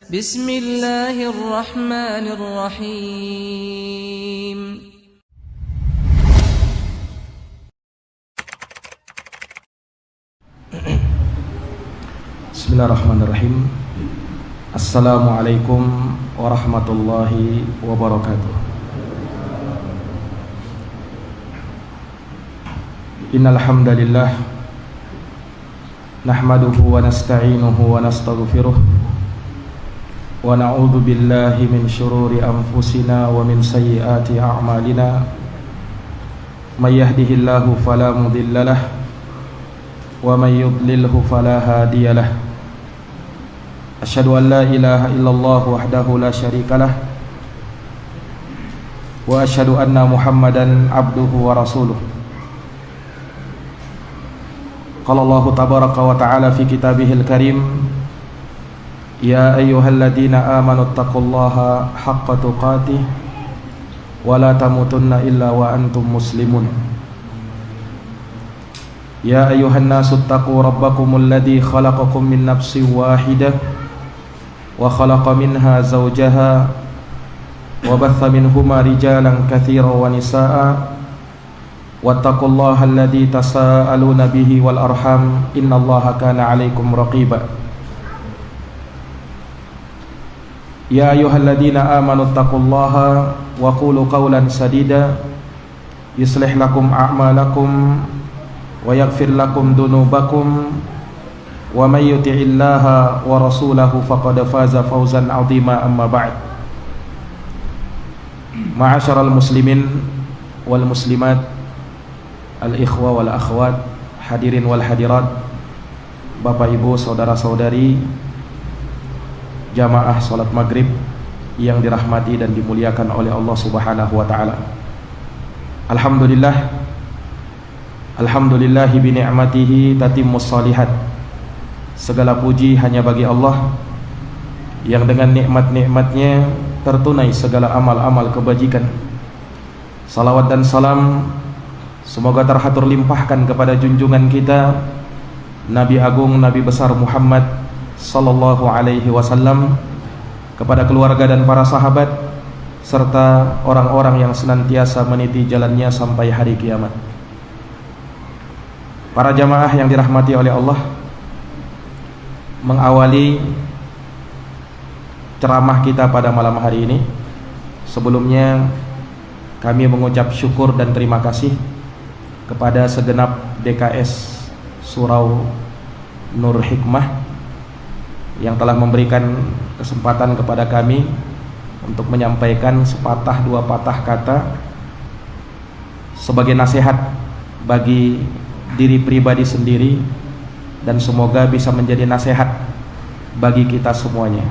Bismillahirrahmanirrahim. Bismillahirrahmanirrahim. Assalamualaikum warahmatullahi wabarakatuh. Innal hamdalillah nahmaduhu wa nasta'inuhu wa nastaghfiruh wa na'udzu billahi min syururi anfusina wa min sayyiati a'malina. May yahdihillahu fala mudhillalah wa may yudlilhu fala hadiyalah. Asyhadu an la ilaha illallah wahdahu la syarikalah wa asyhadu anna Muhammadan abduhu wa rasuluh. Qala Allah tabaraka wa ta'ala fi kitabihil karim, ya ayyuhalladzina amanu taqullaha haqqa tuqatih wa la tamutunna illa wa antum muslimun. Ya ayyuhan nasu taqu rabbakumul ladzi khalaqakum min nafsin wahidah wa khalaqa minha zawjaha wa batha minhuma rijalan katsiran wa nisaa'a wattaqullaha alladzi tasaaluna bihi wal arham innallaha kana 'alaikum raqiba. Ya ayyuhalladzina amanu taqullaha wa qulu qawlan sadida yuslih lakum a'malakum wa yaghfir lakum dunubakum wa may yuti'illaha wa rasulahu faqad faza fawzan 'azima, amma ba'd. Ma'asyaral muslimin wal muslimat, al ikhwa wal akhwat, hadirin wal hadirat, Bapak Ibu, saudara-saudari jamaah salat maghrib yang dirahmati dan dimuliakan oleh Allah Subhanahu wa taala. Alhamdulillahi bi ni'matihi tatimmus shalihat. Segala puji hanya bagi Allah yang dengan nikmat-nikmatnya tertunai segala amal-amal kebajikan. Salawat dan salam semoga terhatur limpahkan kepada junjungan kita Nabi Agung, Nabi besar Muhammad sallallahu alaihi wasallam, kepada keluarga dan para sahabat serta orang-orang yang senantiasa meniti jalannya sampai hari kiamat. Para jamaah yang dirahmati oleh Allah, mengawali ceramah kita pada malam hari ini, sebelumnya kami mengucap syukur dan terima kasih kepada segenap DKS Surau Nur Hikmah yang telah memberikan kesempatan kepada kami untuk menyampaikan sepatah dua patah kata sebagai nasihat bagi diri pribadi sendiri, dan semoga bisa menjadi nasihat bagi kita semuanya.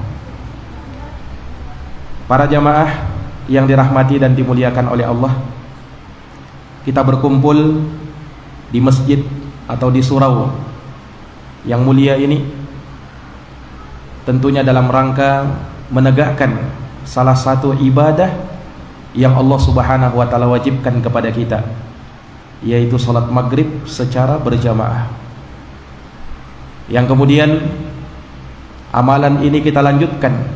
Para jamaah yang dirahmati dan dimuliakan oleh Allah, kita berkumpul di masjid atau di surau yang mulia ini tentunya dalam rangka menegakkan salah satu ibadah yang Allah Subhanahu wa taala wajibkan kepada kita, yaitu salat maghrib secara berjamaah. Yang kemudian amalan ini kita lanjutkan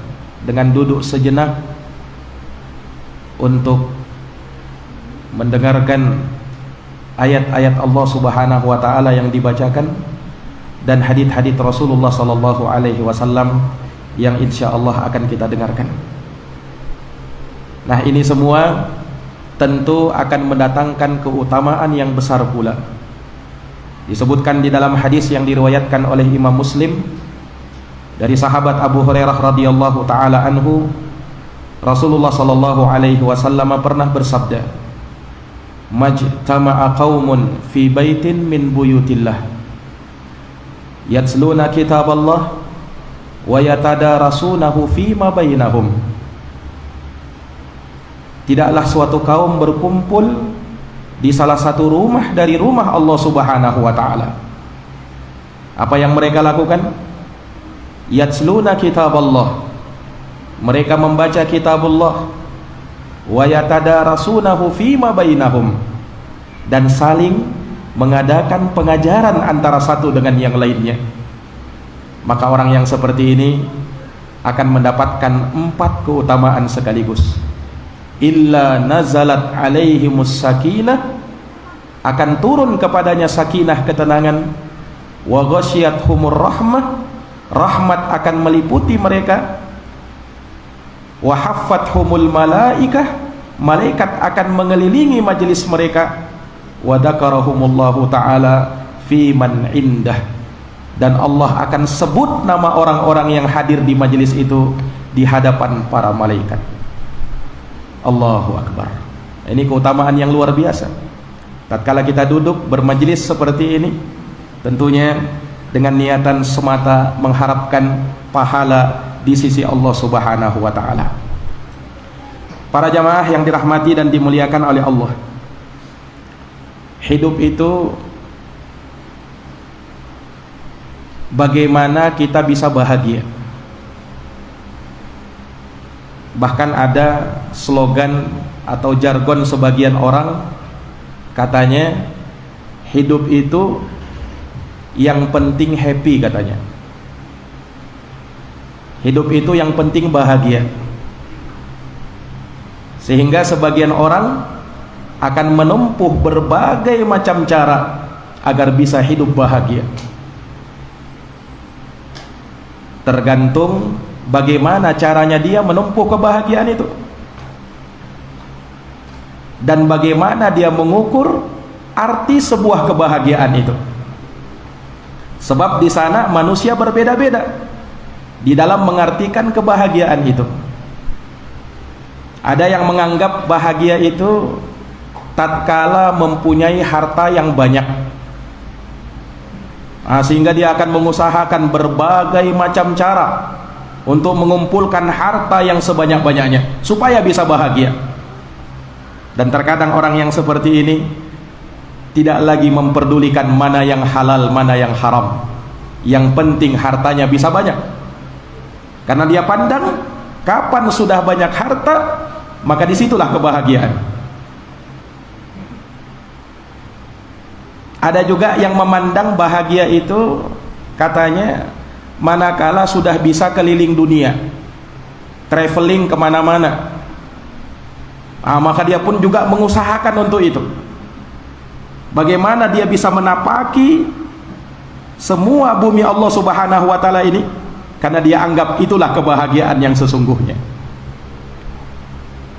dengan duduk sejenak untuk mendengarkan ayat-ayat Allah Subhanahu wa taala yang dibacakan dan hadits-hadits Rasulullah sallallahu alaihi wasallam yang insyaallah akan kita dengarkan. Nah, ini semua tentu akan mendatangkan keutamaan yang besar pula. Disebutkan di dalam hadis yang diriwayatkan oleh Imam Muslim dari sahabat Abu Hurairah radhiyallahu taala anhu, Rasulullah sallallahu alaihi wasallam pernah bersabda, "Majtama'a qaumun fi baitin min buyutillah yatsluna kitaballah wa yatadarasunahu fima bainahum." Tidaklah suatu kaum berkumpul di salah satu rumah dari rumah Allah Subhanahu wa taala. Apa yang mereka lakukan? Yatsluna kitaballah, mereka membaca kitabullah, wa yatadarasunahu fima bainahum, dan saling mengadakan pengajaran antara satu dengan yang lainnya. Maka orang yang seperti ini akan mendapatkan 4 keutamaan sekaligus. Illa nazalat alaihimus sakinah, akan turun kepadanya sakinah, ketenangan. Wa ghasyiyatuhumur rahmah, rahmat akan meliputi mereka. Wa haffathumul malaikah, malaikat akan mengelilingi majelis mereka. Wa dzakarahumullahu ta'ala fi man indah, dan Allah akan sebut nama orang-orang yang hadir di majelis itu di hadapan para malaikat. Allahu Akbar. Ini keutamaan yang luar biasa. Tatkala kita duduk bermajelis seperti ini, tentunya dengan niatan semata mengharapkan pahala di sisi Allah Subhanahu wa ta'ala. Para jamaah yang dirahmati dan dimuliakan oleh Allah, hidup itu bagaimana kita bisa bahagia. Bahkan ada slogan atau jargon sebagian orang, katanya hidup itu yang penting happy, katanya. Hidup itu yang penting bahagia. Sehingga sebagian orang akan menempuh berbagai macam cara agar bisa hidup bahagia. Tergantung bagaimana caranya dia menempuh kebahagiaan itu, dan bagaimana dia mengukur arti sebuah kebahagiaan itu. Sebab di sana manusia berbeda-beda di dalam mengartikan kebahagiaan itu. Ada yang menganggap bahagia itu tatkala mempunyai harta yang banyak, sehingga dia akan mengusahakan berbagai macam cara untuk mengumpulkan harta yang sebanyak-banyaknya supaya bisa bahagia. Dan terkadang orang yang seperti ini tidak lagi memperdulikan mana yang halal, mana yang haram. Yang penting hartanya bisa banyak, karena dia pandang kapan sudah banyak harta, maka disitulah kebahagiaan. Ada juga yang memandang bahagia itu, katanya, manakala sudah bisa keliling dunia, traveling kemana-mana, maka dia pun juga mengusahakan untuk itu. Bagaimana dia bisa menapaki semua bumi Allah Subhanahu wa ta'ala ini, karena dia anggap itulah kebahagiaan yang sesungguhnya.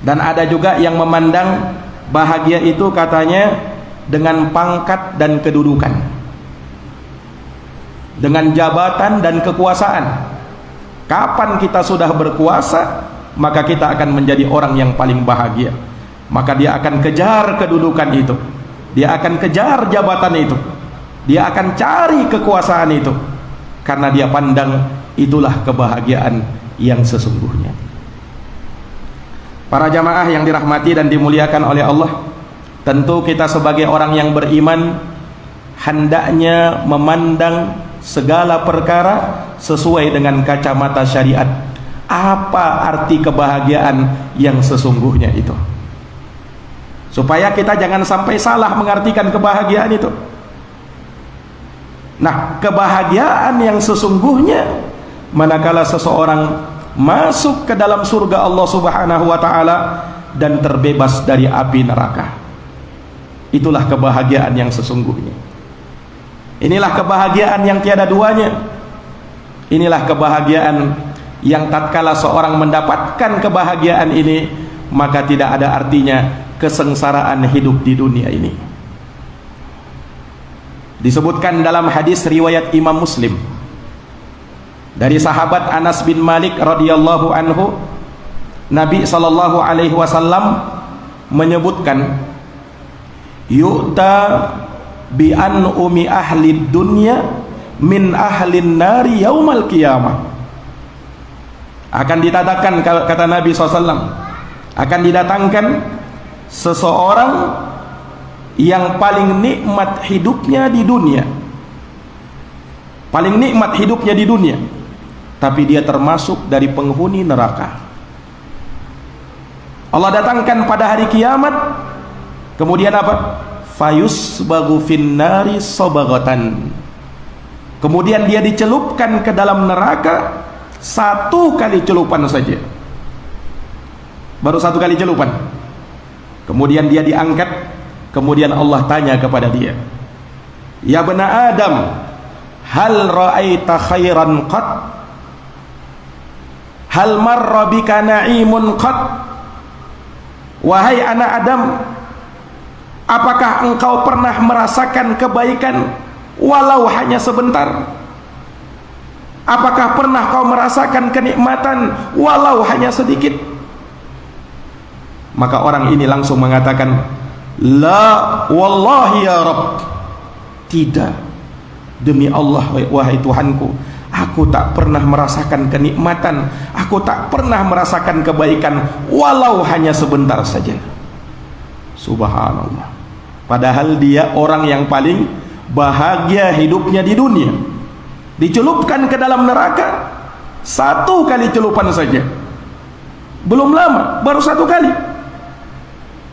Dan ada juga yang memandang bahagia itu, katanya, dengan pangkat dan kedudukan, dengan jabatan dan kekuasaan. Kapan kita sudah berkuasa, maka kita akan menjadi orang yang paling bahagia. Maka dia akan kejar kedudukan itu, dia akan kejar jabatan itu, dia akan cari kekuasaan itu, karena dia pandang itulah kebahagiaan yang sesungguhnya. Para jamaah yang dirahmati dan dimuliakan oleh Allah, tentu kita sebagai orang yang beriman hendaknya memandang segala perkara sesuai dengan kacamata syariat. Apa arti kebahagiaan yang sesungguhnya itu, supaya kita jangan sampai salah mengartikan kebahagiaan itu. Nah, kebahagiaan yang sesungguhnya manakala seseorang masuk ke dalam surga Allah Subhanahu wa ta'ala dan terbebas dari api neraka. Itulah kebahagiaan yang sesungguhnya. Inilah kebahagiaan yang tiada duanya. Inilah kebahagiaan yang tatkala seorang mendapatkan kebahagiaan ini, maka tidak ada artinya kesengsaraan hidup di dunia ini. Disebutkan dalam hadis riwayat Imam Muslim dari sahabat Anas bin Malik radhiyallahu anhu, Nabi sallallahu alaihi wasallam menyebutkan, yu'ta bi an'umi ahli dunya min ahlin nari yaumal qiyamah. Akan didatangkan, kata Nabi SAW, akan didatangkan seseorang yang paling nikmat hidupnya di dunia, paling nikmat hidupnya di dunia, tapi dia termasuk dari penghuni neraka. Allah datangkan pada hari kiamat, kemudian apa? Fayusbagu finnari sobagatan. Kemudian dia dicelupkan ke dalam neraka Satu kali celupan saja, baru satu kali celupan. Kemudian dia diangkat. Kemudian Allah tanya kepada dia, ya bena Adam, hal ra'aita khairan qat? Hal marra bika na'imun qat? Wahai anak Adam, apakah engkau pernah merasakan kebaikan walau hanya sebentar? Apakah pernah kau merasakan kenikmatan walau hanya sedikit? Maka orang ini langsung mengatakan, la wallahi ya Rabb, tidak, demi Allah wahai Tuhanku, aku tak pernah merasakan kenikmatan, aku tak pernah merasakan kebaikan walau hanya sebentar saja. Subhanallah. Padahal dia orang yang paling bahagia hidupnya di dunia, dicelupkan ke dalam neraka satu kali celupan saja, belum lama, baru satu kali.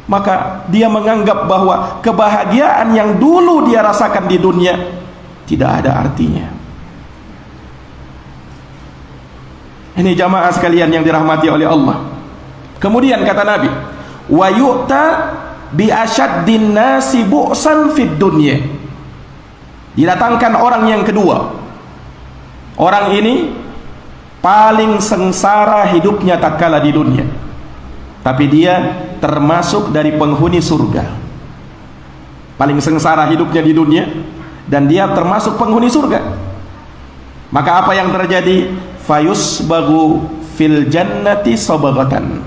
Maka dia menganggap bahwa kebahagiaan yang dulu dia rasakan di dunia tidak ada artinya. Ini jamaah sekalian yang dirahmati oleh Allah. Kemudian kata Nabi, wa yu'ta bi asyaddin nasi bu'san fid dunya. Didatangkan orang yang kedua. Orang ini paling sengsara hidupnya tatkala di dunia, tapi dia termasuk dari penghuni surga. Paling sengsara hidupnya di dunia dan dia termasuk penghuni surga. Maka apa yang terjadi? Fayusbagu fil jannati sabagatan.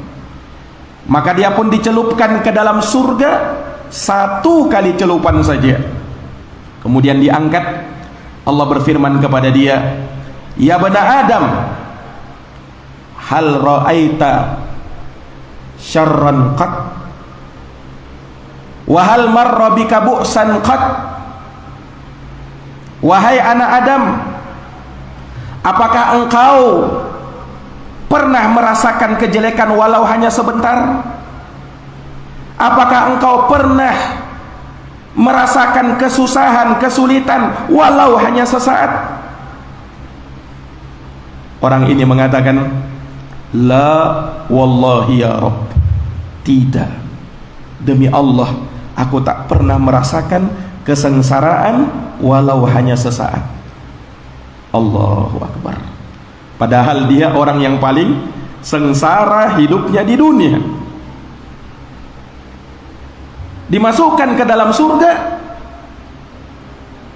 Maka dia pun dicelupkan ke dalam surga satu kali celupan saja. Kemudian diangkat. Allah berfirman kepada dia, ya bena Adam, hal ra'aita syarran qat? Wa hal marra bika bu'san qat? Wahai anak Adam, apakah engkau pernah merasakan kejelekan walau hanya sebentar? Apakah engkau pernah merasakan kesusahan, kesulitan walau hanya sesaat? Orang ini mengatakan, la wallahi ya Rabb, tidak, demi Allah aku tak pernah merasakan kesengsaraan walau hanya sesaat. Allahu Akbar. Padahal dia orang yang paling sengsara hidupnya di dunia, dimasukkan ke dalam surga,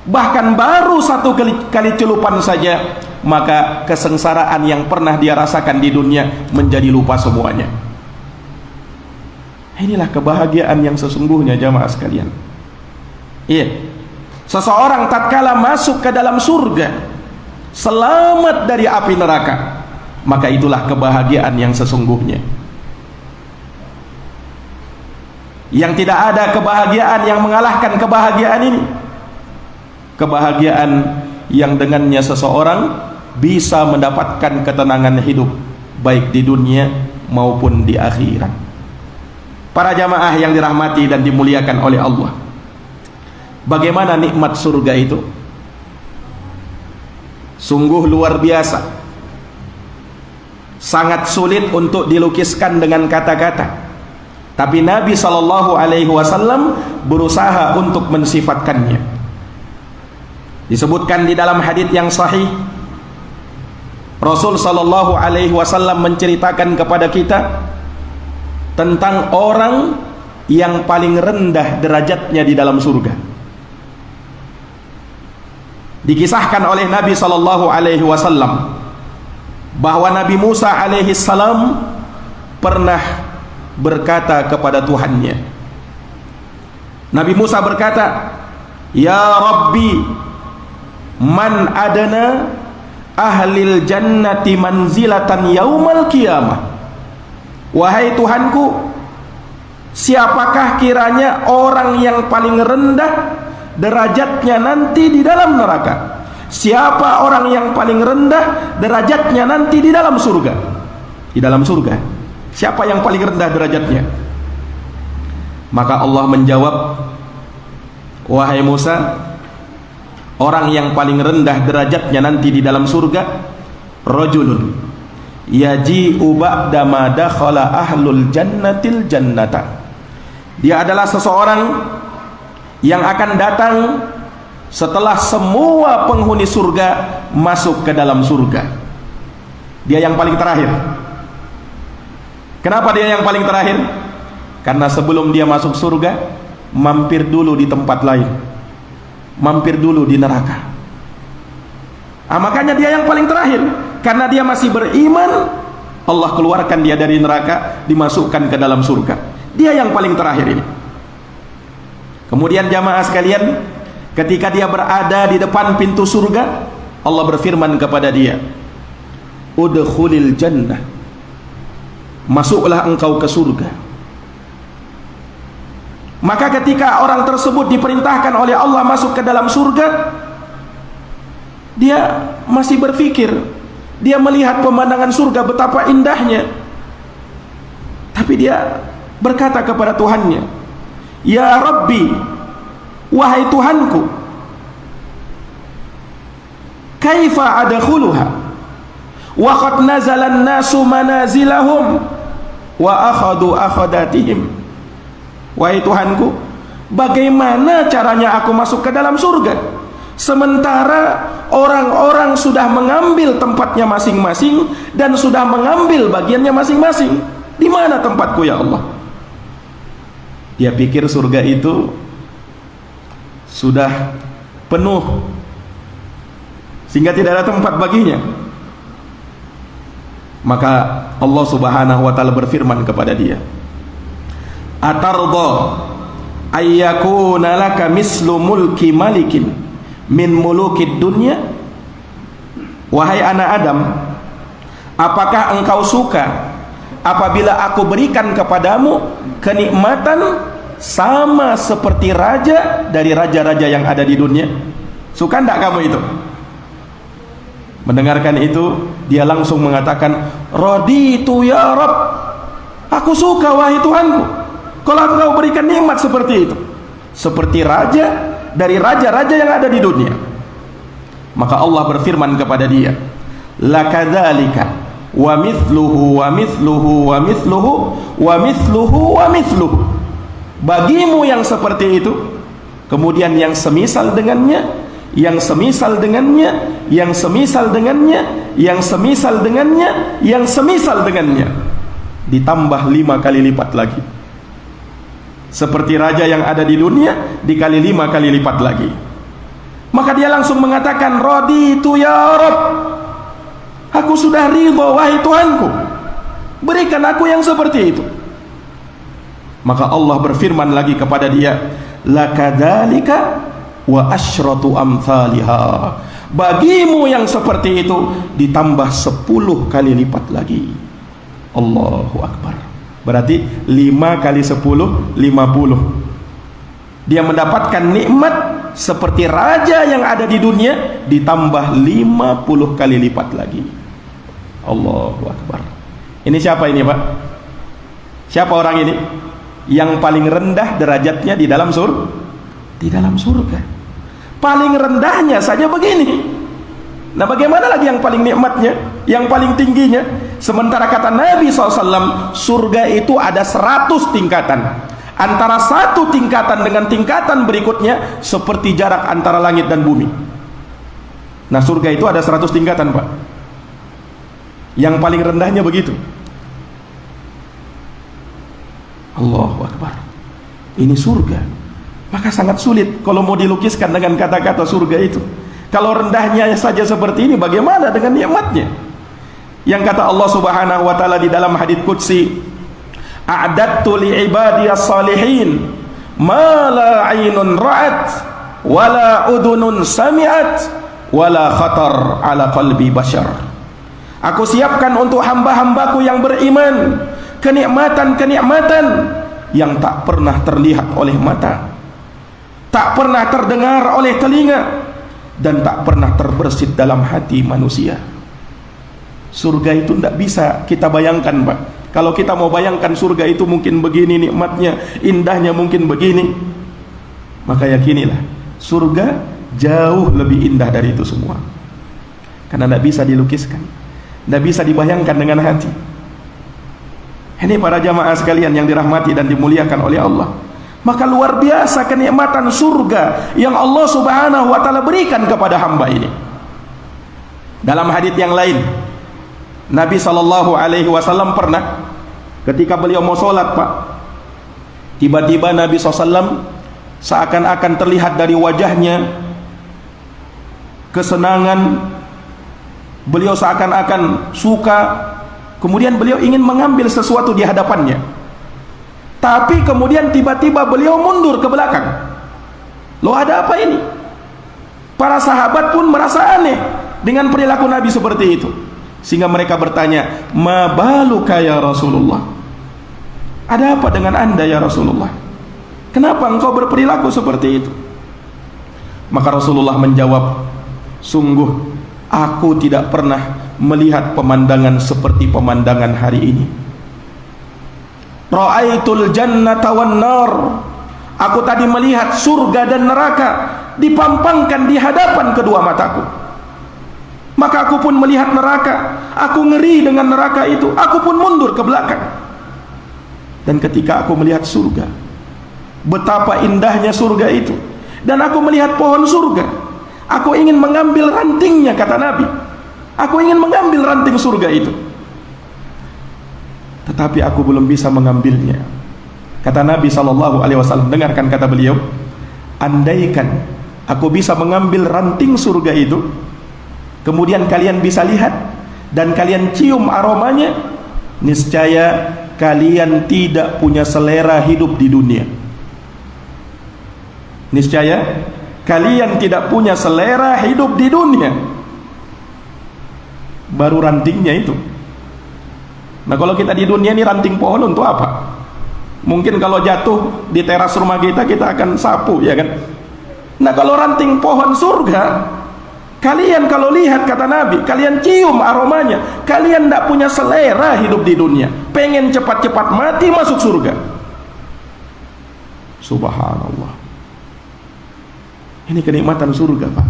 bahkan baru satu kali celupan saja, maka kesengsaraan yang pernah dia rasakan di dunia menjadi lupa semuanya. Inilah kebahagiaan yang sesungguhnya jamaah sekalian. Iya, seseorang tatkala masuk ke dalam surga, selamat dari api neraka, maka itulah kebahagiaan yang sesungguhnya. Yang tidak ada kebahagiaan yang mengalahkan kebahagiaan ini. Kebahagiaan yang dengannya seseorang bisa mendapatkan ketenangan hidup baik di dunia maupun di akhirat. Para jamaah yang dirahmati dan dimuliakan oleh Allah, bagaimana nikmat surga itu? Sungguh luar biasa, sangat sulit untuk dilukiskan dengan kata-kata. Tapi Nabi SAW berusaha untuk mensifatkannya. Disebutkan di dalam hadis yang sahih, Rasul SAW menceritakan kepada kita tentang orang yang paling rendah derajatnya di dalam surga. Dikisahkan oleh Nabi SAW bahwa Nabi Musa alaihissalam pernah berkata kepada Tuhannya. Nabi Musa berkata, ya Rabbi, man adana ahlil jannati manzilatan yaumal qiyamah. Wahai Tuhanku, siapakah kiranya orang yang paling rendah derajatnya nanti di dalam neraka? Siapa orang yang paling rendah derajatnya nanti di dalam surga? Di dalam surga, siapa yang paling rendah derajatnya? Maka Allah menjawab, wahai Musa, orang yang paling rendah derajatnya nanti di dalam surga rajulun yaji'u ba'da ma dakhala ahlul jannatil jannata. Dia adalah seseorang yang akan datang setelah semua penghuni surga masuk ke dalam surga. Dia yang paling terakhir. Kenapa dia yang paling terakhir? Karena sebelum dia masuk surga, mampir dulu di tempat lain, mampir dulu di neraka. Makanya dia yang paling terakhir. Karena dia masih beriman, Allah keluarkan dia dari neraka, dimasukkan ke dalam surga. Dia yang paling terakhir ini. Kemudian jamaah sekalian, ketika dia berada di depan pintu surga, Allah berfirman kepada dia, udkhulil jannah, masuklah engkau ke surga. Maka ketika orang tersebut diperintahkan oleh Allah masuk ke dalam surga, dia masih berpikir, dia melihat pemandangan surga betapa indahnya, tapi dia berkata kepada Tuhannya, ya Rabbi, wahai Tuhanku, kaifa adkhuluha wa qad nazala an-nasu manazilahum wa akhadhu akhadatihim. Wahai Tuhanku, bagaimana caranya aku masuk ke dalam surga sementara orang-orang sudah mengambil tempatnya masing-masing dan sudah mengambil bagiannya masing-masing? Di mana tempatku ya Allah? Dia pikir surga itu sudah penuh sehingga tidak ada tempat baginya. Maka Allah Subhanahu wa taala berfirman kepada dia, atarda ayyakuna laka mislu mulki malikin min mulukid dunya. Wahai anak Adam, apakah engkau suka apabila aku berikan kepadamu kenikmatan sama seperti raja dari raja-raja yang ada di dunia? Suka enggak kamu itu? Mendengarkan itu, dia langsung mengatakan, raditu ya Rabb, aku suka wahai Tuhanku kalau engkau berikan nikmat seperti itu, seperti raja dari raja-raja yang ada di dunia. Maka Allah berfirman kepada dia, lakadzalika wa mithluhu wa mithluhu wa mithluhu wa mithluhu wa mithluhu. Bagimu yang seperti itu, kemudian yang semisal dengannya, yang semisal dengannya, yang semisal dengannya, yang semisal dengannya, yang semisal dengannya, ditambah 5 kali lipat lagi. Seperti raja yang ada di dunia dikali 5 kali lipat lagi. Maka dia langsung mengatakan, raditu ya Rabb, aku sudah ridha wahai Tuhanku, berikan aku yang seperti itu. Maka Allah berfirman lagi kepada dia, lakadzalika wa asyratu amthaliha. Bagimu yang seperti itu ditambah 10 kali lipat lagi. Allahu Akbar. Berarti 5 kali 10 50. Dia mendapatkan nikmat seperti raja yang ada di dunia ditambah 50 kali lipat lagi. Allahu Akbar. Ini siapa ini, Pak? Siapa orang ini? Yang paling rendah derajatnya di dalam surga. Di dalam surga. Paling rendahnya saja begini. Nah, bagaimana lagi yang paling nikmatnya, yang paling tingginya? Sementara kata Nabi SAW, surga itu ada 100 tingkatan. Antara satu tingkatan dengan tingkatan berikutnya seperti jarak antara langit dan bumi. Nah, surga itu ada 100 tingkatan, Pak. Yang paling rendahnya begitu. Allahu Akbar. Ini surga. Maka sangat sulit kalau mau dilukiskan dengan kata-kata surga itu. Kalau rendahnya saja seperti ini, bagaimana dengan nikmatnya? Yang kata Allah Subhanahu wa taala di dalam hadits qudsi, a'dattu li ibadiyas salihin ma la 'ainun ra'at wa la udhunun sami'at wa la khatar 'ala qalbi bashar. Aku siapkan untuk hamba-hambaku yang beriman kenikmatan-kenikmatan yang tak pernah terlihat oleh mata, tak pernah terdengar oleh telinga, dan tak pernah terbersit dalam hati manusia. Surga itu tidak bisa kita bayangkan, Pak. Kalau kita mau bayangkan surga itu mungkin begini nikmatnya, indahnya mungkin begini, maka yakinilah surga jauh lebih indah dari itu semua. Karena tidak bisa dilukiskan. Tidak bisa dibayangkan dengan hati. Ini para jamaah sekalian yang dirahmati dan dimuliakan oleh Allah. Maka luar biasa kenikmatan surga yang Allah Subhanahu wa taala berikan kepada hamba ini. Dalam hadits yang lain, Nabi sallallahu alaihi wasallam pernah ketika beliau mau sholat, Pak, tiba-tiba Nabi SAW seakan-akan terlihat dari wajahnya kesenangan. Beliau seakan-akan suka. Kemudian beliau ingin mengambil sesuatu di hadapannya, tapi kemudian tiba-tiba beliau mundur ke belakang. Loh, ada apa ini? Para sahabat pun merasa aneh dengan perilaku Nabi seperti itu, sehingga mereka bertanya, ma baluka ya Rasulullah, ada apa dengan anda ya Rasulullah? Kenapa engkau berperilaku seperti itu? Maka Rasulullah menjawab, sungguh aku tidak pernah melihat pemandangan seperti pemandangan hari ini. Ra'aitul jannata wan nar, aku tadi melihat surga dan neraka dipampangkan di hadapan kedua mataku. Maka aku pun melihat neraka, aku ngeri dengan neraka itu, aku pun mundur ke belakang. Dan ketika aku melihat surga, betapa indahnya surga itu, dan aku melihat pohon surga, aku ingin mengambil rantingnya, kata Nabi. Aku ingin mengambil ranting surga itu, tetapi aku belum bisa mengambilnya. Kata Nabi SAW, dengarkan kata beliau, andaikan aku bisa mengambil ranting surga itu, kemudian kalian bisa lihat dan kalian cium aromanya, niscaya kalian tidak punya selera hidup di dunia. Niscaya kalian tidak punya selera hidup di dunia. Baru rantingnya itu. Nah, kalau kita di dunia ini ranting pohon untuk apa? Mungkin kalau jatuh di teras rumah kita, kita akan sapu, ya kan? Nah, kalau ranting pohon surga, kalian kalau lihat, kata Nabi, kalian cium aromanya, kalian tidak punya selera hidup di dunia, pengen cepat-cepat mati masuk surga. Subhanallah. Ini kenikmatan surga, Pak,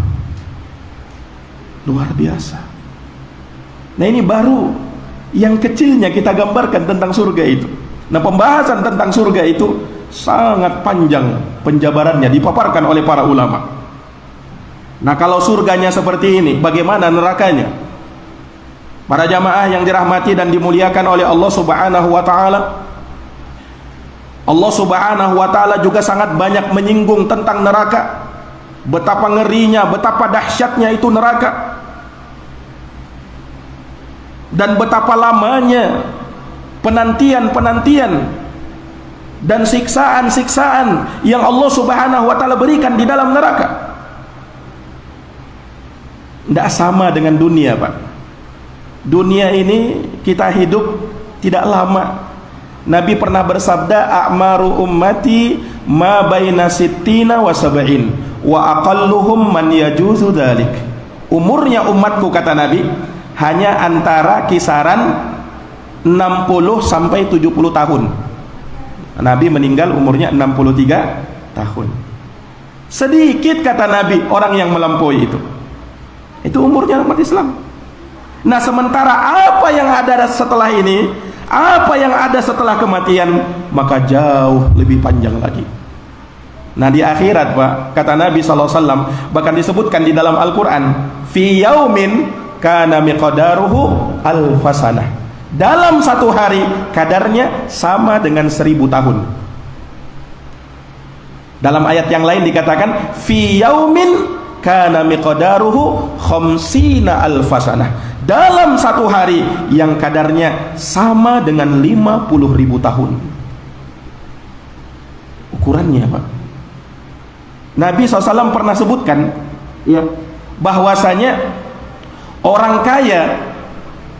luar biasa. Nah, ini baru yang kecilnya kita gambarkan tentang surga itu. Nah, pembahasan tentang surga itu sangat panjang penjabarannya, dipaparkan oleh para ulama. Nah, kalau surganya seperti ini, bagaimana nerakanya? Para jamaah yang dirahmati dan dimuliakan oleh Allah Subhanahu wa taala, Allah Subhanahu wa taala juga sangat banyak menyinggung tentang neraka. Betapa ngerinya, betapa dahsyatnya itu neraka, dan betapa lamanya penantian-penantian dan siksaan-siksaan yang Allah Subhanahu wa taala berikan di dalam neraka. Tidak sama dengan dunia, Pak. Dunia ini kita hidup tidak lama. Nabi pernah bersabda, a'maru ummati ma baina sittina wa sab'in wa aqalluhum man yajuzu dzalik. Umurnya umatku, kata Nabi, hanya antara kisaran 60 sampai 70 tahun. Nabi meninggal umurnya 63 tahun. Sedikit, kata Nabi, orang yang melampaui itu. Itu umurnya umat Islam. Nah, sementara apa yang ada setelah ini, apa yang ada setelah kematian, maka jauh lebih panjang lagi. Nah, di akhirat, Pak, kata Nabi SAW, bahkan disebutkan di dalam Al-Quran, fi yaumin kana miqdaruhu alfasanah, dalam satu hari kadarnya sama dengan 1000 tahun. Dalam ayat yang lain dikatakan fi yaumin kana miqdaruhu khamsina alfasanah, dalam satu hari yang kadarnya sama dengan 50.000 tahun. Ukurannya, Pak. Nabi SAW pernah sebutkan, ya, bahwasanya orang kaya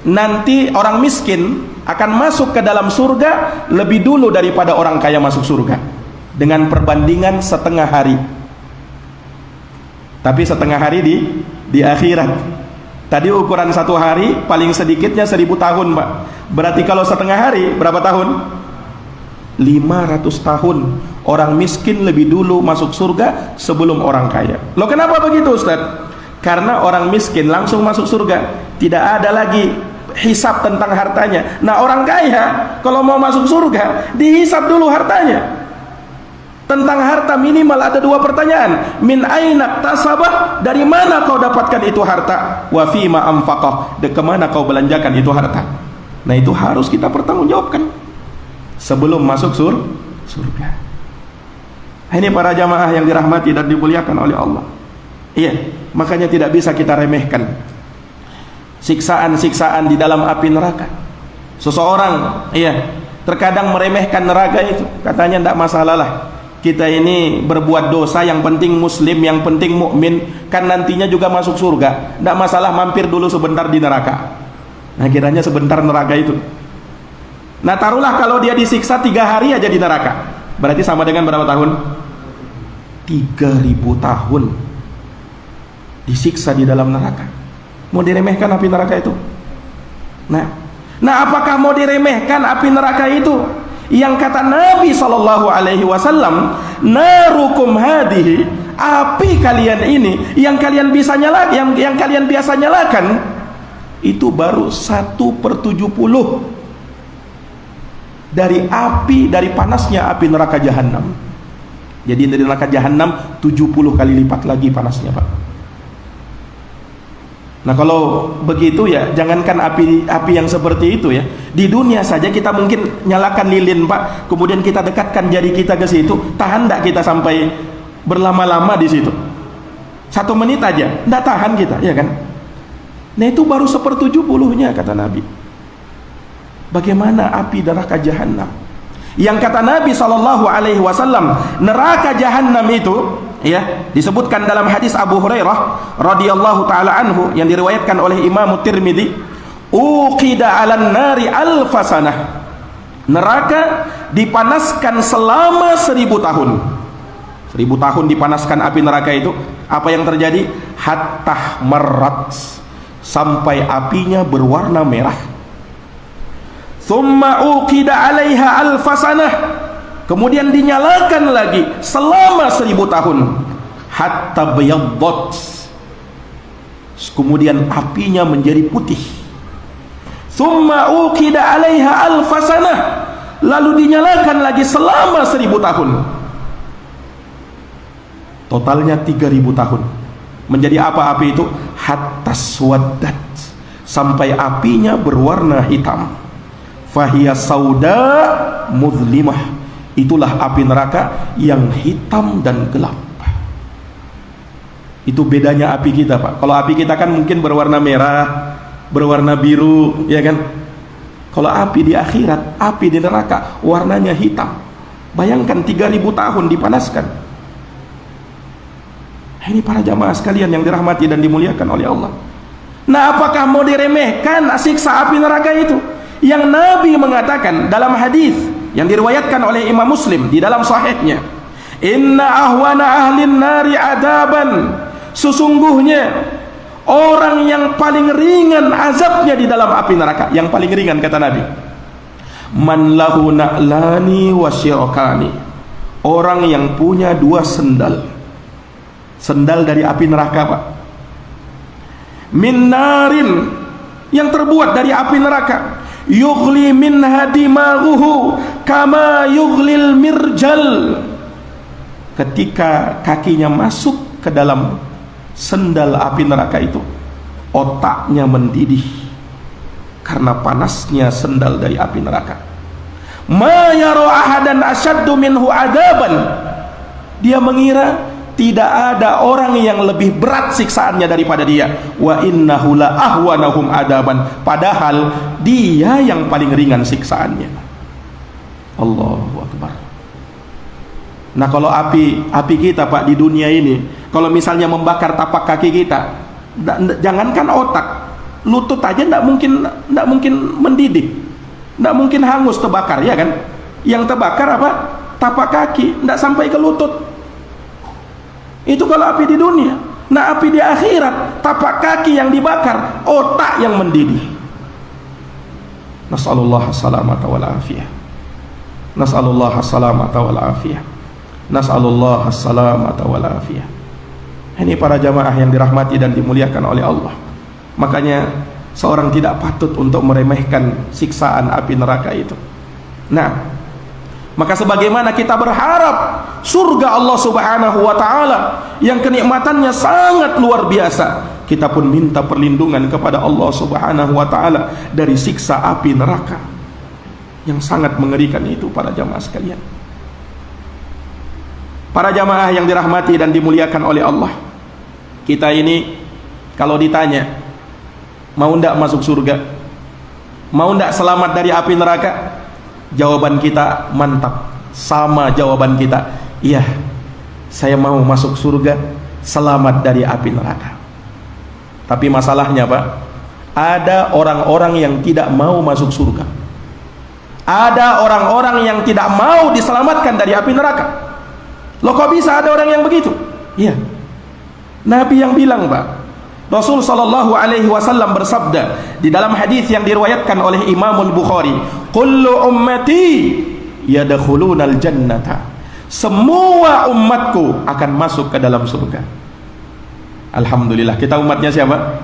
nanti, orang miskin akan masuk ke dalam surga lebih dulu daripada orang kaya masuk surga, dengan perbandingan setengah hari. Tapi setengah hari di akhirat. Tadi ukuran satu hari paling sedikitnya 1000 tahun, Pak. Berarti kalau setengah hari berapa tahun? 500 tahun. Orang miskin lebih dulu masuk surga sebelum orang kaya. Loh, kenapa begitu, Ustaz? Karena orang miskin langsung masuk surga, tidak ada lagi hisab tentang hartanya. Nah, orang kaya kalau mau masuk surga dihisab dulu hartanya. Tentang harta minimal ada 2 pertanyaan. Min aina tasabah, dari mana kau dapatkan itu harta? Wa fima anfaqah, kemana kau belanjakan itu harta? Nah, itu harus kita pertanggungjawabkan sebelum masuk surga. Ini para jamaah yang dirahmati dan dimuliakan oleh Allah. Iya, makanya tidak bisa kita remehkan siksaan-siksaan di dalam api neraka. Seseorang terkadang meremehkan neraka itu, katanya tidak masalah lah, kita ini berbuat dosa, yang penting muslim, yang penting mukmin, kan nantinya juga masuk surga, tidak masalah mampir dulu sebentar di neraka. Nah, kiranya sebentar neraka itu. Nah, taruhlah kalau dia disiksa 3 hari aja di neraka, berarti sama dengan berapa tahun? 3000 tahun disiksa di dalam neraka. Mau diremehkan api neraka itu? Nah, apakah mau diremehkan api neraka itu? Yang kata Nabi SAW, narukum hadihi, api kalian ini yang kalian bisa nyalakan, yang kalian biasa nyalakan, itu baru 1/70 dari api, dari panasnya api neraka jahanam. Jadi dari neraka jahanam 70 kali lipat lagi panasnya, Pak. Nah, kalau begitu ya, jangankan api yang seperti itu ya, di dunia saja kita mungkin nyalakan lilin, Pak, kemudian kita dekatkan jari kita ke situ, tahan tidak kita sampai berlama-lama di situ? 1 menit aja, tidak tahan kita, ya kan? Nah, itu baru 1/70-nya kata Nabi. Bagaimana api neraka jahanam? Yang kata Nabi SAW, neraka jahanam itu disebutkan dalam hadis Abu Hurairah radhiyallahu taala anhu yang diriwayatkan oleh Imam Tirmidzi, uqida 'alan nari alfasanah, neraka dipanaskan selama 1000 tahun. 1000 tahun dipanaskan api neraka itu. Apa yang terjadi? Hatta marrat, sampai apinya berwarna merah. Thumma uqida 'alaiha alfasanah, kemudian dinyalakan lagi selama 1000 tahun. Hatta bayaddat, kemudian apinya menjadi putih. Thumma uqida 'alaiha alfasanah, lalu dinyalakan lagi selama 1000 tahun. Totalnya 3000 tahun. Menjadi apa api itu? Hatta swaddat, sampai apinya berwarna hitam. Fahiya sauda muzlimah, itulah api neraka yang hitam dan gelap. Itu bedanya api kita, Pak. Kalau api kita kan mungkin berwarna merah, berwarna biru, ya kan? Kalau api di akhirat, api di neraka warnanya hitam. Bayangkan 3000 tahun dipanaskan. Ini para jamaah sekalian yang dirahmati dan dimuliakan oleh Allah. Nah, apakah mau diremehkan siksa api neraka itu? Yang Nabi mengatakan dalam hadis yang diriwayatkan oleh Imam Muslim di dalam sahihnya, inna ahwana ahlin nari adaban, sesungguhnya orang yang paling ringan azabnya di dalam api neraka, yang paling ringan kata Nabi, man lahu na'lani wa syirakani, orang yang punya 2 sendal. Sendal dari api neraka, Pak. Min narin, yang terbuat dari api neraka. Yughli minha dimaghuhu kama yughlil mirjal. Ketika kakinya masuk ke dalam sendal api neraka itu, otaknya mendidih karena panasnya sendal dari api neraka. Ma yara ahadan asyaddu minhu adaban, dia mengira tidak ada orang yang lebih berat siksaannya daripada dia. Wa innahu la ahwanahum adaban, padahal dia yang paling ringan siksaannya. Allahu Akbar. Nah, kalau api kita, Pak, di dunia ini, kalau misalnya membakar tapak kaki kita, jangankan otak, lutut aja tidak mungkin mendidih, tidak mungkin hangus terbakar, ya kan? Yang terbakar apa? Tapak kaki, tidak sampai ke lutut. Itu kalau api di dunia. Nah, api di akhirat, tapak kaki yang dibakar, otak yang mendidih. Nas'alullah salamata wal afiyah. Nas'alullah salamata wal afiyah. Nas'alullah salamata wal afiyah. Ini para jamaah yang dirahmati dan dimuliakan oleh Allah. Makanya seorang tidak patut untuk meremehkan siksaan api neraka itu. Nah, maka sebagaimana kita berharap surga Allah Subhanahu wa taala yang kenikmatannya sangat luar biasa, kita pun minta perlindungan kepada Allah Subhanahu wa taala dari siksa api neraka yang sangat mengerikan itu, para jamaah sekalian. Para jamaah yang dirahmati dan dimuliakan oleh Allah, kita ini kalau ditanya mau ndak masuk surga, mau ndak selamat dari api neraka, jawaban kita mantap, sama jawaban kita, iya, saya mau masuk surga, selamat dari api neraka. Tapi masalahnya Pak, ada orang-orang yang tidak mau masuk surga, ada orang-orang yang tidak mau diselamatkan dari api neraka. Loh, kok bisa ada orang yang begitu? Iya, Nabi yang bilang Pak. Rasul sallallahu alaihi wasallam bersabda di dalam hadis yang diriwayatkan oleh Imam Al-Bukhari, "Kullu ummati yadkhulunal jannata." Semua umatku akan masuk ke dalam surga. Alhamdulillah, kita umatnya siapa?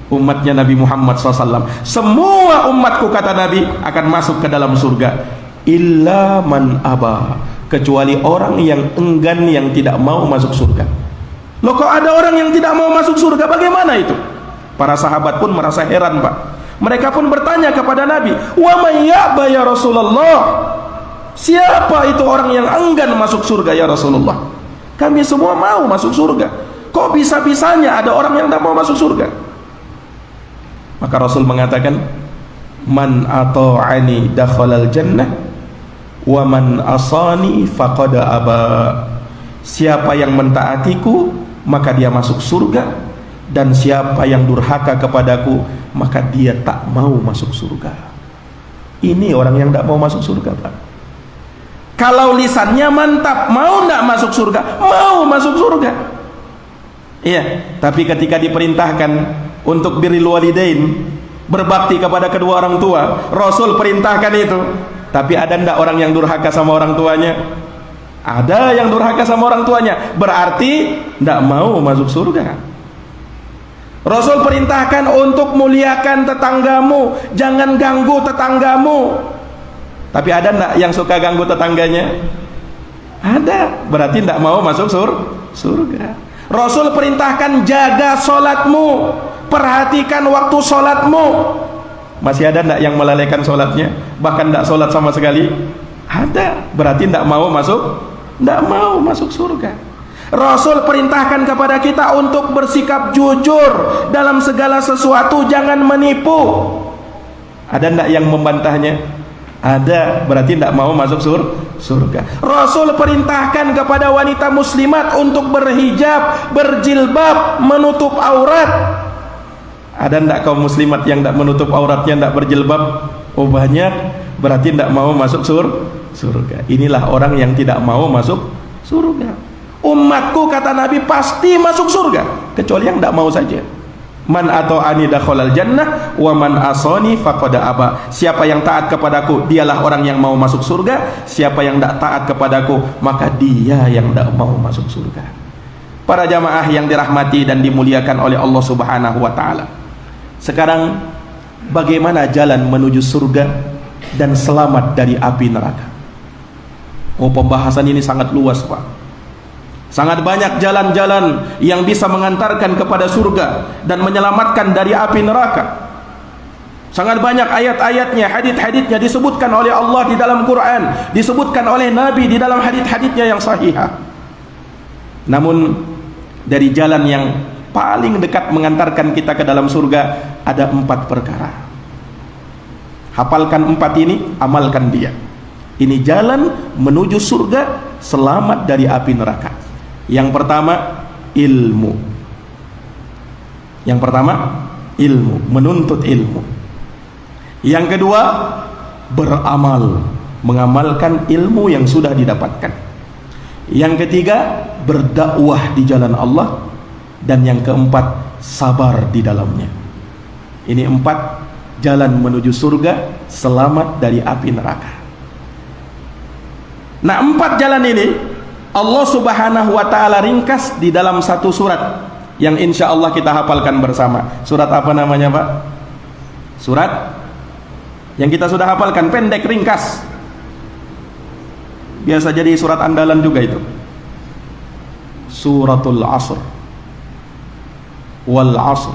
Umatnya Nabi Muhammad SAW. Semua umatku, kata Nabi, akan masuk ke dalam surga. Illa man aba, kecuali orang yang enggan, yang tidak mau masuk surga. Loh, kok ada orang yang tidak mau masuk surga? Bagaimana itu? Para sahabat pun merasa heran Pak. Mereka pun bertanya kepada Nabi, wa may ya'ba ya Rasulullah, siapa itu orang yang enggan masuk surga ya Rasulullah? Kami semua mau masuk surga, kok bisa-bisanya ada orang yang tidak mau masuk surga? Maka Rasul mengatakan, man ata'ani dakhalal jannah wa man asani faqad aba. Siapa yang mentaatiku maka dia masuk surga, dan siapa yang durhaka kepadaku maka dia tak mau masuk surga. Ini orang yang tidak mau masuk surga Pak. Kalau lisannya mantap, mau tidak masuk surga? Mau masuk surga. Iya, tapi ketika diperintahkan untuk birrul walidain, berbakti kepada kedua orang tua, Rasul perintahkan itu. Tapi ada ndak orang yang durhaka sama orang tuanya? Ada yang durhaka sama orang tuanya, berarti ndak mau masuk surga. Rasul perintahkan untuk muliakan tetanggamu, jangan ganggu tetanggamu. Tapi ada ndak yang suka ganggu tetangganya? Ada, berarti ndak mau masuk surga. Rasul perintahkan jaga solatmu, perhatikan waktu solatmu. Masih ada ndak yang melalaikan solatnya, bahkan ndak solat sama sekali? Ada, berarti ndak mau masuk surga. Rasul perintahkan kepada kita untuk bersikap jujur dalam segala sesuatu, jangan menipu. Ada ndak yang membantahnya? Ada, berarti tidak mau masuk surga. Rasul perintahkan kepada wanita muslimat untuk berhijab, berjilbab, menutup aurat. Ada tidak kaum muslimat yang tidak menutup auratnya, tidak berjilbab? Oh banyak, berarti tidak mau masuk surga. Inilah orang yang tidak mau masuk surga. Umatku, kata Nabi, pasti masuk surga, kecuali yang tidak mau saja. Man ata'ani dakhalal jannah wa man asani faqad aba. Siapa yang taat kepadaku, dialah orang yang mau masuk surga. Siapa yang tidak taat kepadaku, maka dia yang tidak mau masuk surga. Para jamaah yang dirahmati dan dimuliakan oleh Allah Subhanahu wa taala, sekarang bagaimana jalan menuju surga dan selamat dari api neraka? Oh, pembahasan ini sangat luas Pak. Sangat banyak jalan-jalan yang bisa mengantarkan kepada surga dan menyelamatkan dari api neraka. Sangat banyak ayat-ayatnya, hadits-haditsnya disebutkan oleh Allah di dalam Quran, disebutkan oleh Nabi di dalam hadits-haditsnya yang sahihah. Namun dari jalan yang paling dekat mengantarkan kita ke dalam surga ada 4 perkara. Hafalkan 4 ini, amalkan dia. Ini jalan menuju surga, selamat dari api neraka. Yang pertama, ilmu. Yang pertama, ilmu, menuntut ilmu. Yang kedua, beramal, mengamalkan ilmu yang sudah didapatkan. Yang ketiga, berdakwah di jalan Allah. Dan yang keempat, sabar di dalamnya. Ini 4 jalan menuju surga, selamat dari api neraka. Nah, 4 jalan ini Allah Subhanahu wa ta'ala ringkas di dalam satu surat yang insya Allah kita hafalkan bersama. Surat apa namanya Pak? Surat yang kita sudah hafalkan, pendek, ringkas, biasa jadi surat andalan juga itu. Suratul Asr. Wal Asr,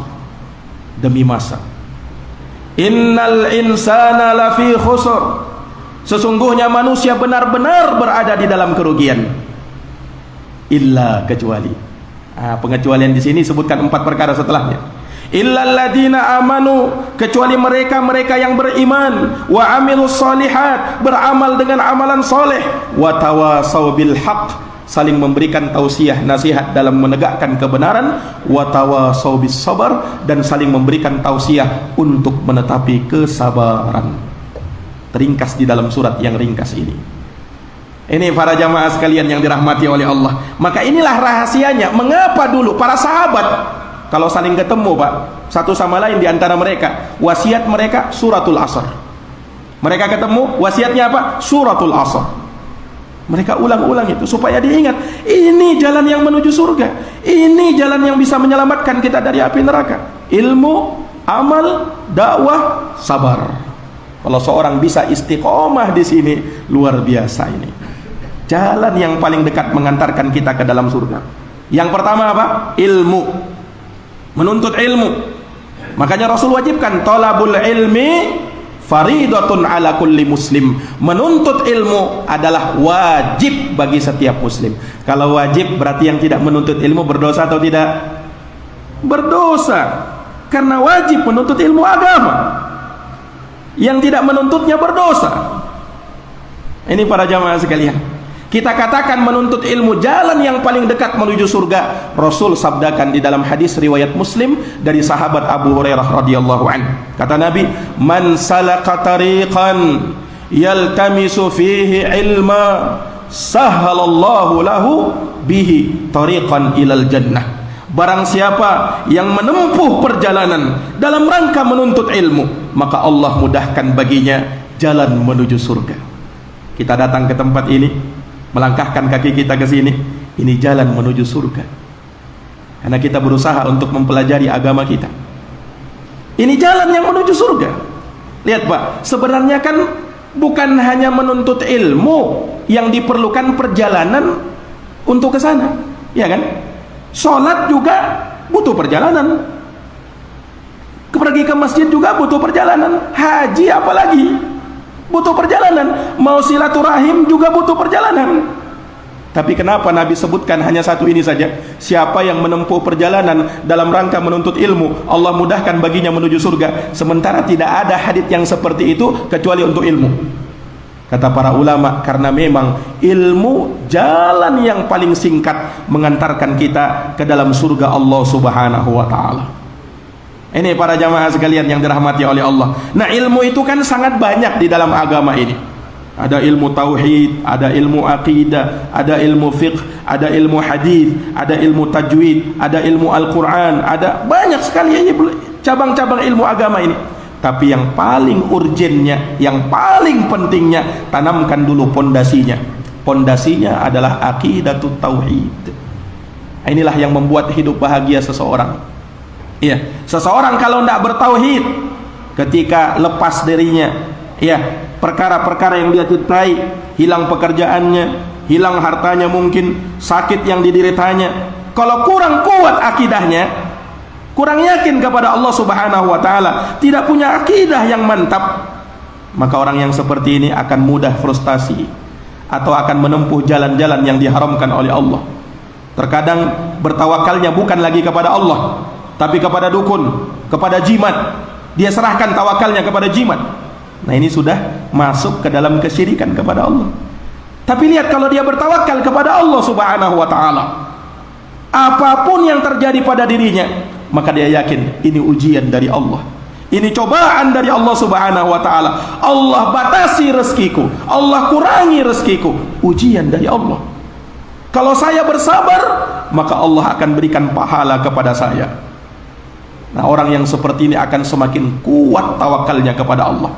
demi masa. Innal insana lafi khusr. Sesungguhnya manusia benar-benar berada di dalam kerugian. Illa, kecuali. Pengecualian di sini sebutkan 4 perkara setelahnya. Illal ladina amanu, kecuali mereka yang beriman, wa amilus solihat, beramal dengan amalan soleh, wa tawasau bil haq, saling memberikan tausiah nasihat dalam menegakkan kebenaran, wa tawasau bis sabar, dan saling memberikan tausiah untuk menetapi kesabaran. Teringkas di dalam surat yang ringkas ini. Ini para jamaah sekalian yang dirahmati oleh Allah. Maka inilah rahasianya mengapa dulu para sahabat kalau saling ketemu Pak, satu sama lain di antara mereka, wasiat mereka suratul Asr. Mereka ketemu, wasiatnya apa? Suratul Asr. Mereka ulang-ulang itu supaya diingat, ini jalan yang menuju surga, ini jalan yang bisa menyelamatkan kita dari api neraka. Ilmu, amal, dakwah, sabar. Kalau seorang bisa istiqomah di sini, luar biasa ini. Jalan yang paling dekat mengantarkan kita ke dalam surga. Yang pertama apa? Ilmu. Menuntut ilmu. Makanya Rasul wajibkan talabul ilmi faridatun ala kulli muslim. Menuntut ilmu adalah wajib bagi setiap muslim. Kalau wajib berarti yang tidak menuntut ilmu berdosa atau tidak? Berdosa. Karena wajib menuntut ilmu agama. Yang tidak menuntutnya berdosa. Ini para jamaah sekalian, kita katakan menuntut ilmu jalan yang paling dekat menuju surga. Rasul sabdakan di dalam hadis riwayat Muslim dari sahabat Abu Hurairah radhiyallahu anhu. Kata Nabi, "Man salaka tariqan yaltamisu fihi ilma, sahhalallahu lahu bihi tariqan ilal jannah." Barang siapa yang menempuh perjalanan dalam rangka menuntut ilmu, maka Allah mudahkan baginya jalan menuju surga. Kita datang ke tempat ini, melangkahkan kaki kita ke sini, ini jalan menuju surga. Karena kita berusaha untuk mempelajari agama kita. Ini jalan yang menuju surga. Lihat Pak, sebenarnya kan bukan hanya menuntut ilmu yang diperlukan perjalanan untuk ke sana, ya kan? Sholat juga butuh perjalanan. Pergi ke masjid juga butuh perjalanan. Haji apalagi butuh perjalanan. Mau silaturahim juga butuh perjalanan. Tapi kenapa Nabi sebutkan hanya satu ini saja? Siapa yang menempuh perjalanan dalam rangka menuntut ilmu, Allah mudahkan baginya menuju surga. Sementara tidak ada hadits yang seperti itu kecuali untuk ilmu. Kata para ulama, karena memang ilmu jalan yang paling singkat mengantarkan kita ke dalam surga Allah Subhanahu wa taala. Ini para jamaah sekalian yang dirahmati oleh Allah. Nah, ilmu itu kan sangat banyak di dalam agama ini. Ada ilmu tauhid, ada ilmu aqidah, ada ilmu fiqh, ada ilmu hadis, ada ilmu tajwid, ada ilmu Al-Qur'an, ada banyak sekali cabang-cabang ilmu agama ini. Tapi yang paling urgennya, yang paling pentingnya, tanamkan dulu pondasinya. Pondasinya adalah aqidatut tauhid. Inilah yang membuat hidup bahagia seseorang. Iya, seseorang kalau tidak bertauhid, ketika lepas darinya, ya, perkara-perkara yang dia cintai, hilang pekerjaannya, hilang hartanya mungkin, sakit yang dideritanya, kalau kurang kuat akidahnya, kurang yakin kepada Allah Subhanahu wa taala, tidak punya akidah yang mantap, maka orang yang seperti ini akan mudah frustasi atau akan menempuh jalan-jalan yang diharamkan oleh Allah. Terkadang bertawakalnya bukan lagi kepada Allah, tapi kepada dukun, kepada jimat. Dia serahkan tawakalnya kepada jimat. Nah, ini sudah masuk ke dalam kesyirikan kepada Allah. Tapi lihat, kalau dia bertawakal kepada Allah Subhanahu wa taala, apapun yang terjadi pada dirinya, maka dia yakin ini ujian dari Allah, ini cobaan dari Allah Subhanahu wa taala. Allah batasi rezekiku, Allah kurangi rezekiku, ujian dari Allah. Kalau saya bersabar, maka Allah akan berikan pahala kepada saya. Nah, orang yang seperti ini akan semakin kuat tawakalnya kepada Allah.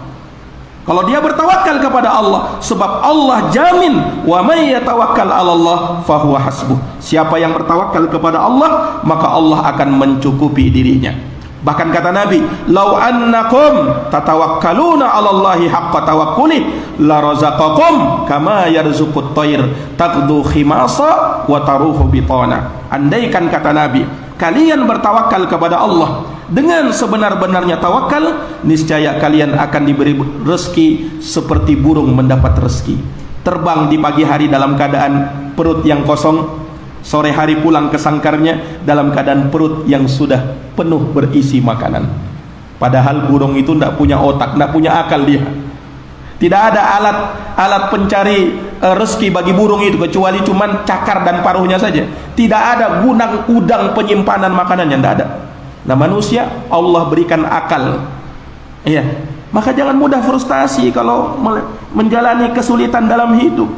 Kalau dia bertawakal kepada Allah, sebab Allah jamin, wa may yatawakkal 'alallah fahuwa hasbuh. Siapa yang bertawakal kepada Allah, maka Allah akan mencukupi dirinya. Bahkan kata Nabi, "Lau annakum tatawakkaluna 'alallahi haqqa tawakkulih la razaqakum kama yarzuqut thair taqdu khimasa wa taruhu bitana." Andaikan kata Nabi, kalian bertawakal kepada Allah dengan sebenar-benarnya tawakal, niscaya kalian akan diberi rezeki seperti burung mendapat rezeki. Terbang di pagi hari dalam keadaan perut yang kosong, sore hari pulang ke sangkarnya dalam keadaan perut yang sudah penuh berisi makanan. Padahal burung itu tidak punya otak, tidak punya akal dia. Tidak ada alat pencari rezeki bagi burung itu kecuali cuman cakar dan paruhnya saja. Tidak ada gudang penyimpanan makanannya, tidak ada. Nah, manusia Allah berikan akal. Iya. Maka jangan mudah frustasi kalau menjalani kesulitan dalam hidup.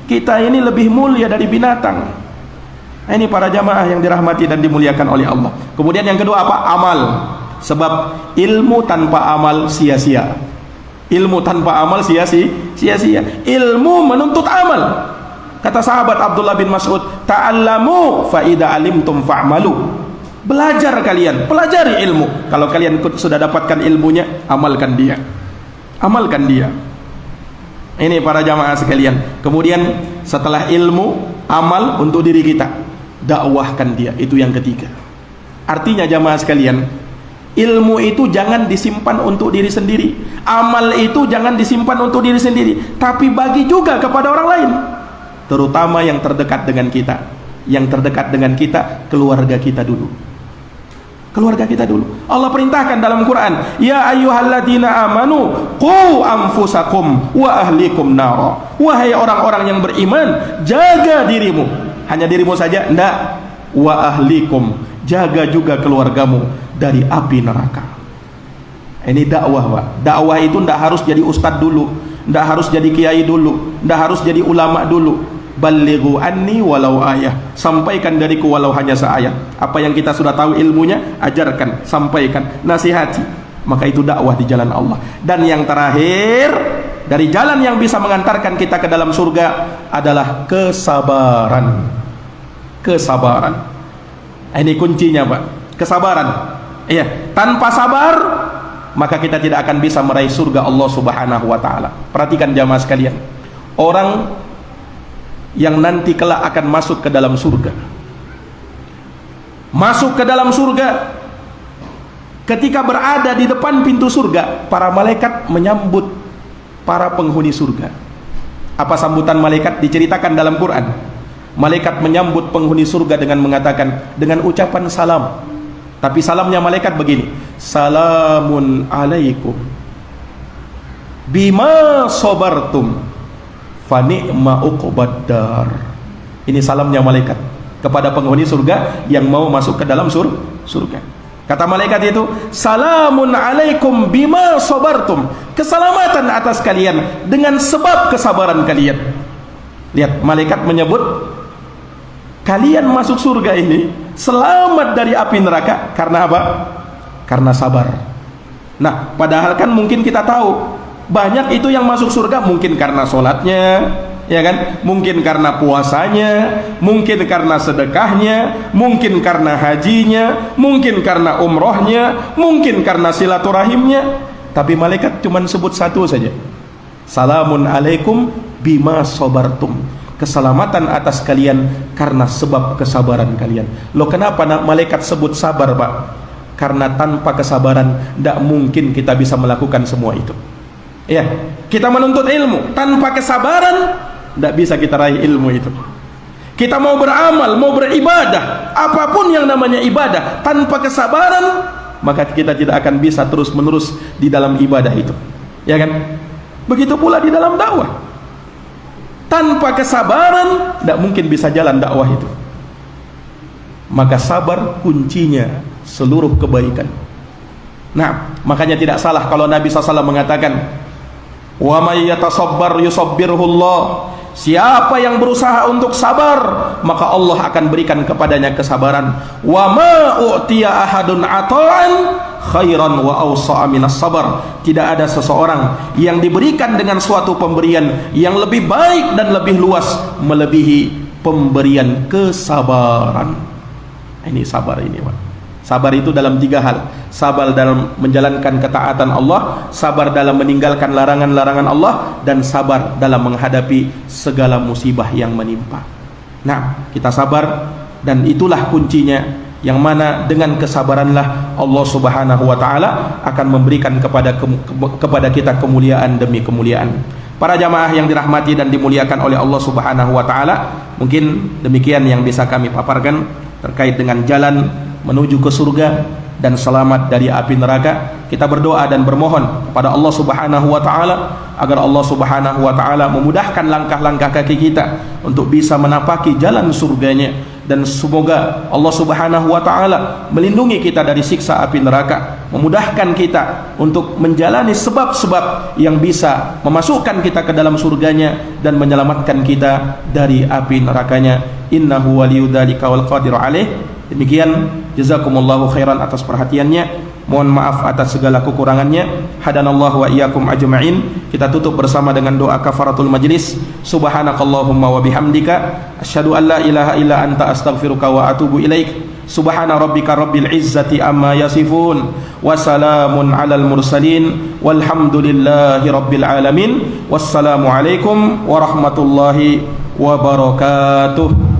Kita ini lebih mulia dari binatang. Ini para jamaah yang dirahmati dan dimuliakan oleh Allah. Kemudian yang kedua apa? Amal. Sebab ilmu tanpa amal sia-sia. Ilmu tanpa amal sia-sia. Ilmu menuntut amal. Kata sahabat Abdullah bin Mas'ud, "Ta'allamu fa idza alimtum fa'malu." Belajar kalian, pelajari ilmu. Kalau kalian sudah dapatkan ilmunya, amalkan dia. Amalkan dia. Ini para jamaah sekalian. Kemudian setelah ilmu, amal untuk diri kita, dakwahkan dia. Itu yang ketiga. Artinya jamaah sekalian, ilmu itu jangan disimpan untuk diri sendiri, amal itu jangan disimpan untuk diri sendiri, tapi bagi juga kepada orang lain, terutama yang terdekat dengan kita. Yang terdekat dengan kita, keluarga kita dulu. Keluarga kita dulu. Allah perintahkan dalam Quran, "Ya ayyuhalladzina amanu qu anfusakum wa ahlikum nara." Wahai orang-orang yang beriman, jaga dirimu. Hanya dirimu saja? Enggak. Wa ahlikum, jaga juga keluargamu dari api neraka. Ini dakwah, Pak. Dakwah itu enggak harus jadi ustadz dulu, enggak harus jadi kiai dulu, enggak harus jadi ulama dulu. Ballighu anni walau ayah, sampaikan dariku walau hanya seayat. Apa yang kita sudah tahu ilmunya, ajarkan, sampaikan, nasihati. Maka itu dakwah di jalan Allah. Dan yang terakhir, dari jalan yang bisa mengantarkan kita ke dalam surga adalah kesabaran. Kesabaran. Ini kuncinya, Pak. Kesabaran. Iya, tanpa sabar maka kita tidak akan bisa meraih surga Allah Subhanahu wa taala. Perhatikan jamaah sekalian. Orang yang nanti kelak akan masuk ke dalam surga, masuk ke dalam surga, ketika berada di depan pintu surga, para malaikat menyambut para penghuni surga. Apa sambutan malaikat? Diceritakan dalam Quran. Malaikat menyambut penghuni surga dengan mengatakan, dengan ucapan salam. Tapi salamnya malaikat begini, "Salamun alaikum bima sabartum fa ni'ma uqbaddar." Ini salamnya malaikat kepada penghuni surga yang mau masuk ke dalam surga. Kata malaikat itu, "Salamun alaikum bima sabartum." Keselamatan atas kalian dengan sebab kesabaran kalian. Lihat, malaikat menyebut kalian masuk surga ini selamat dari api neraka karena apa? Karena sabar. Nah, padahal kan mungkin kita tahu banyak itu yang masuk surga mungkin karena sholatnya, ya kan? Mungkin karena puasanya, mungkin karena sedekahnya, mungkin karena hajinya, mungkin karena umrohnya, mungkin karena silaturahimnya. Tapi malaikat cuma sebut satu saja, "Salamun alaikum bima sabartum." Keselamatan atas kalian karena sebab kesabaran kalian. Loh, kenapa malaikat sebut sabar, Pak? Karena tanpa kesabaran tidak mungkin kita bisa melakukan semua itu. Ya, kita menuntut ilmu tanpa kesabaran tidak bisa kita raih ilmu itu. Kita mau beramal, mau beribadah, apapun yang namanya ibadah, tanpa kesabaran maka kita tidak akan bisa terus menerus di dalam ibadah itu, ya kan? Begitu pula di dalam dakwah, tanpa kesabaran tidak mungkin bisa jalan dakwah itu. Maka sabar kuncinya seluruh kebaikan. Nah, makanya tidak salah kalau Nabi SAW mengatakan, "Wa may yatasabbar yusabbirhullah." Siapa yang berusaha untuk sabar, maka Allah akan berikan kepadanya kesabaran. Wa ma u'tiya ahadun ata'an khairan wa awsa'a minas sabar. Tidak ada seseorang yang diberikan dengan suatu pemberian yang lebih baik dan lebih luas melebihi pemberian kesabaran. Ini sabar ini, Pak. Sabar itu dalam 3 hal. Sabar dalam menjalankan ketaatan Allah, sabar dalam meninggalkan larangan-larangan Allah, dan sabar dalam menghadapi segala musibah yang menimpa. Nah, kita sabar, dan itulah kuncinya, yang mana dengan kesabaranlah Allah Subhanahu wa taala akan memberikan kepada kita kemuliaan demi kemuliaan. Para jamaah yang dirahmati dan dimuliakan oleh Allah Subhanahu wa taala, mungkin demikian yang bisa kami paparkan terkait dengan jalan menuju ke surga dan selamat dari api neraka. Kita berdoa dan bermohon kepada Allah Subhanahu wa taala agar Allah Subhanahu wa taala memudahkan langkah-langkah kaki kita untuk bisa menapaki jalan surganya, dan semoga Allah Subhanahu wa taala melindungi kita dari siksa api neraka, memudahkan kita untuk menjalani sebab-sebab yang bisa memasukkan kita ke dalam surganya dan menyelamatkan kita dari api nerakanya. Innahu waliyudzalika wal qadiru alaih. Demikian, jazakumullahu khairan atas perhatiannya. Mohon maaf atas segala kekurangannya. Hadanallahu wa iyyakum ajma'in. Kita tutup bersama dengan doa kafaratul majlis. Subhanakallahumma wa bihamdika asyhadu an la ilaha illa anta astaghfiruka wa atubu ilaik. Subhana rabbika rabbil izzati amma yasifun, wa salamun alal mursalin, walhamdulillahi rabbil alamin. Wassalamu alaikum warahmatullahi wabarakatuh.